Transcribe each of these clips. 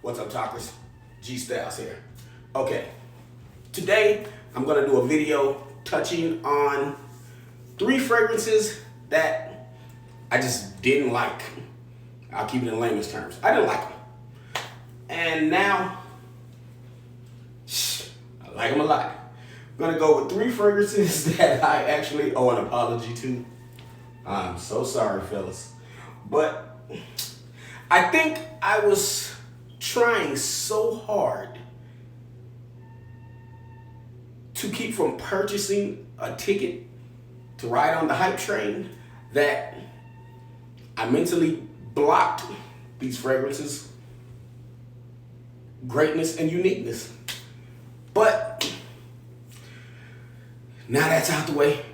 What's up, talkers? G Styles here. Okay, today I'm gonna do a video touching on 3 fragrances that I just didn't like. I'll keep it in layman's terms. I didn't like them. And now, I like them a lot. I'm gonna go with 3 fragrances that I actually owe an apology to. I'm so sorry, fellas. But I think I was trying so hard to keep from purchasing a ticket to ride on the hype train that I mentally blocked these fragrances' greatness and uniqueness. But now that's out the way,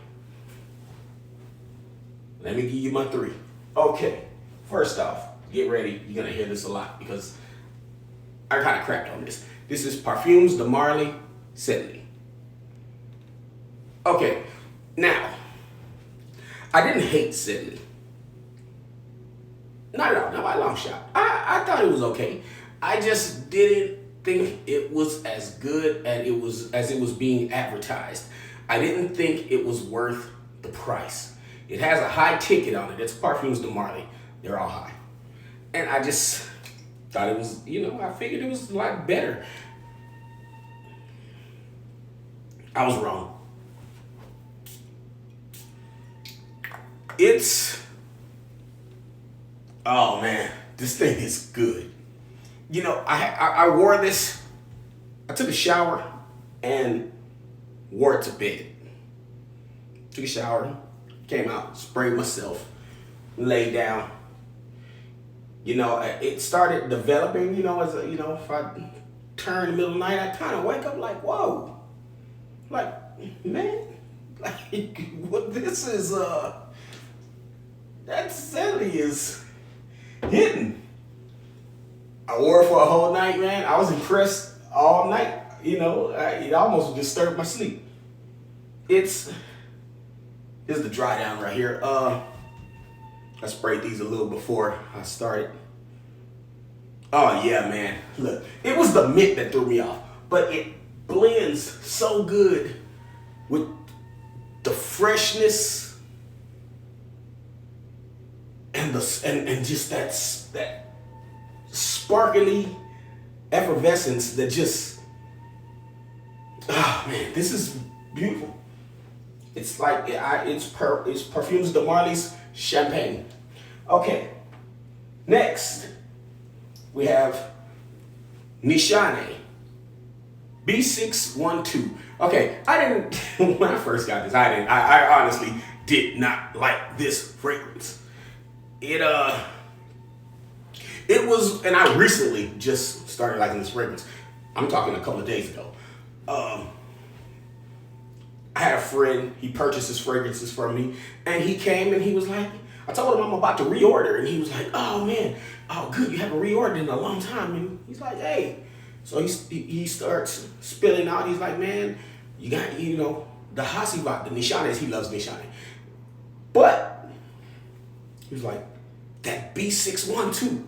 let me give you my 3. Okay, first off, get ready. You're gonna hear this a lot because I kind of crapped on this. This is Parfums de Marly Sedley. Okay, now, I didn't hate Sedley. Not at all, not by a long shot. I thought it was okay. I just didn't think it was as good as it was being advertised. I didn't think it was worth the price. It has a high ticket on it. It's Parfums de Marly. They're all high. And I just thought it was, I figured it was a lot better. I was wrong. Oh man, this thing is good. I wore this, I took a shower and wore it to bed. Took a shower, came out, sprayed myself, laid down. It started developing, if I turn in the middle of the night, I kind of wake up like, whoa. Like, man, what this is, that Sedley is hitting. I wore it for a whole night, man. I was impressed all night. It almost disturbed my sleep. Here's the dry down right here. I sprayed these a little before I started. Oh yeah, man. Look, it was the mint that threw me off, but it blends so good with the freshness and just that sparkly effervescence that just, man, this is beautiful. It's like it's Parfums de Marly's Champagne. Okay, next we have Nishane B612. Okay, when I first got this, I honestly did not like this fragrance. It was, and I recently just started liking this fragrance. I'm talking a couple of days ago. I had a friend, he purchased his fragrances from me, and he came and he was like, I told him I'm about to reorder, and he was like, oh man, oh good, you haven't reordered in a long time. And he's like, hey. So he starts spilling out, he's like, man, you got, the Hasivat, the Nishanes, he loves Nishane. But, he was like, that B612,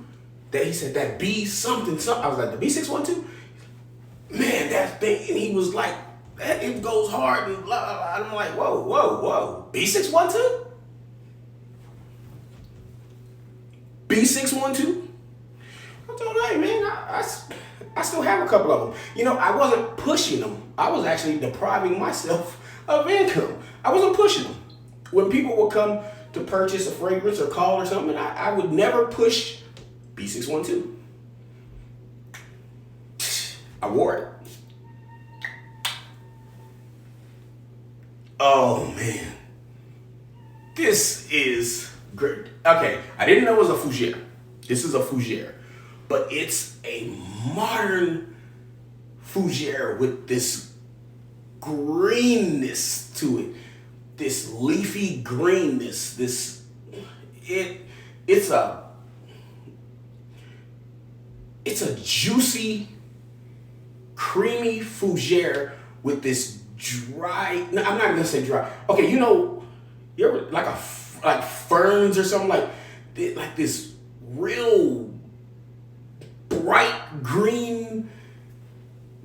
he said that B something. I was like, the B612? Man, that thing, and he was like, it goes hard and blah, blah, blah. And I'm like, whoa, B612? B612? I told him, hey man, I still have a couple of them. I wasn't pushing them. I was actually depriving myself of income. I wasn't pushing them. When people would come to purchase a fragrance or call or something, I would never push B612. I wore it. Oh man, this is great. Okay, I didn't know it was a fougere. This is a fougere, but it's a modern fougere with this greenness to it, this leafy greenness. It's a juicy, creamy fougere with this dry. No, I'm not gonna say dry. Okay, you ever like ferns or something like this real bright green,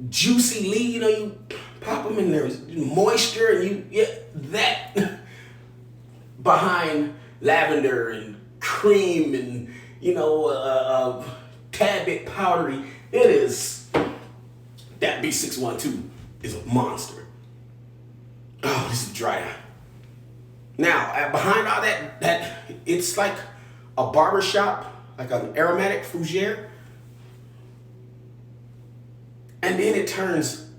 juicy leaf. You know, you pop them and there's moisture, and that behind lavender and cream and tad bit powdery. It is that B612 is a monster. Oh, this is dry. Now, behind all that it's like a barber shop, like an aromatic fougere. And then it turns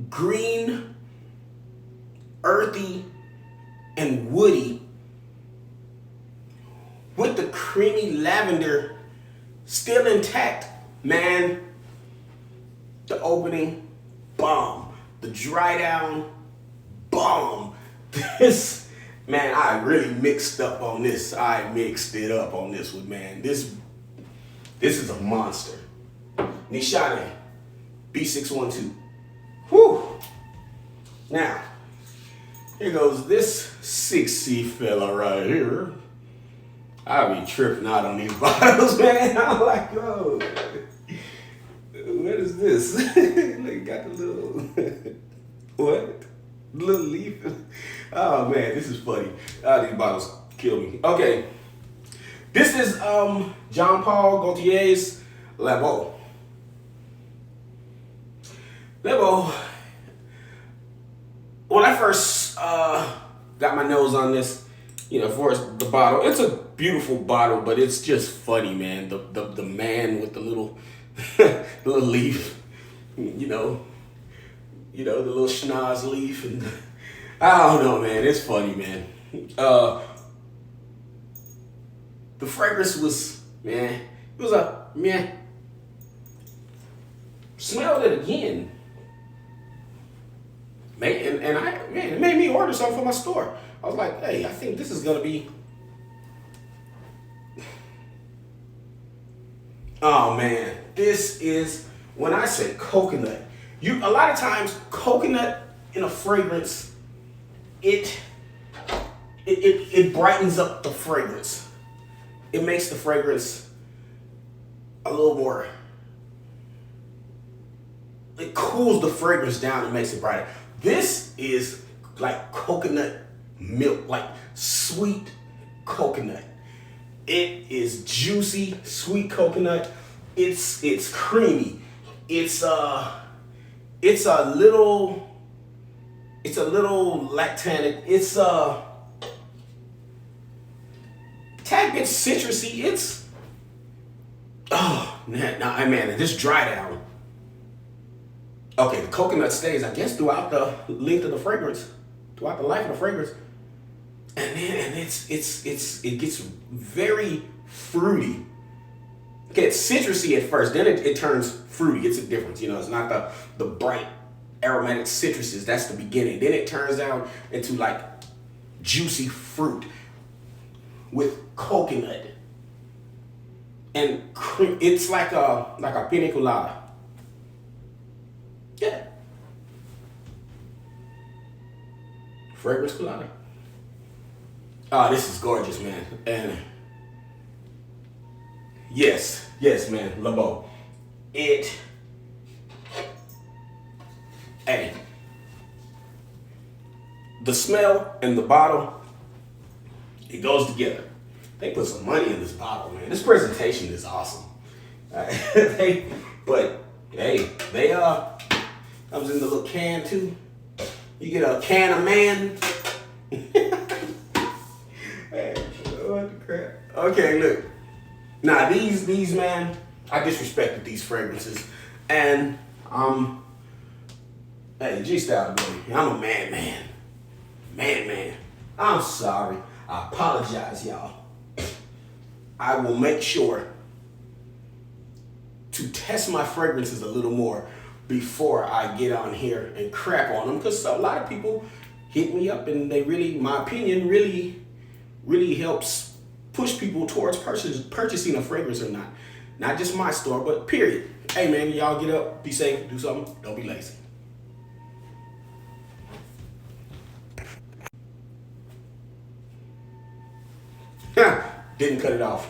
green, earthy, and woody with the creamy lavender still intact. Man, the opening, bomb. The dry down, bomb. This, man, I really mixed up on this. I mixed it up on this one, man. This is a monster. Nishane, B612. Whew. Now, here goes this 6C fella right here. I be tripping out on these bottles, man. I'm like, oh, what is this? Look, got the little, what? Little leaf. Oh man, this is funny. These bottles kill me. Okay. This is Jean Paul Gaultier's Le Beau. Le Beau. When I first got my nose on this, for the bottle, it's a beautiful bottle, but it's just funny, man. The man with the little little leaf, the little schnoz leaf, and I don't know, man. It's funny, man. The fragrance was, man, it was a man. Smelled it again, and it made me order something for my store. I was like, hey, I think this is gonna be. Oh man, this is, when I say coconut, a lot of times coconut in a fragrance, it brightens up the fragrance. It makes the fragrance a little more, it cools the fragrance down and makes it brighter. This is like coconut milk, like sweet coconut. It is juicy, sweet coconut. It's creamy. It's a little lactanic. It's a tad bit citrusy. It's man, this dry down. Okay, the coconut stays, I guess, throughout the length of the fragrance, throughout the life of the fragrance. And it gets very fruity. Okay, it's citrusy at first, then it turns fruity. It's a difference, it's not the bright aromatic citruses. That's the beginning. Then it turns out into like juicy fruit with coconut and cream. It's like a pina colada. Yeah. Fragrance colada. Oh, this is gorgeous, man. And yes, man, Le Beau. Hey, the smell and the bottle, it goes together. They put some money in this bottle, man. This presentation is awesome. But hey, they comes in the little can too. You get a can of man. Hey, what the crap? Okay, look. Now these man, I disrespected these fragrances, and hey, G-Style baby, I'm a man. I'm sorry. I apologize, y'all. I will make sure to test my fragrances a little more before I get on here and crap on them, because a lot of people hit me up and my opinion really helps push people towards purchasing a fragrance or not. Not just my store, but period. Hey man, y'all get up, be safe, do something, don't be lazy. Didn't cut it off.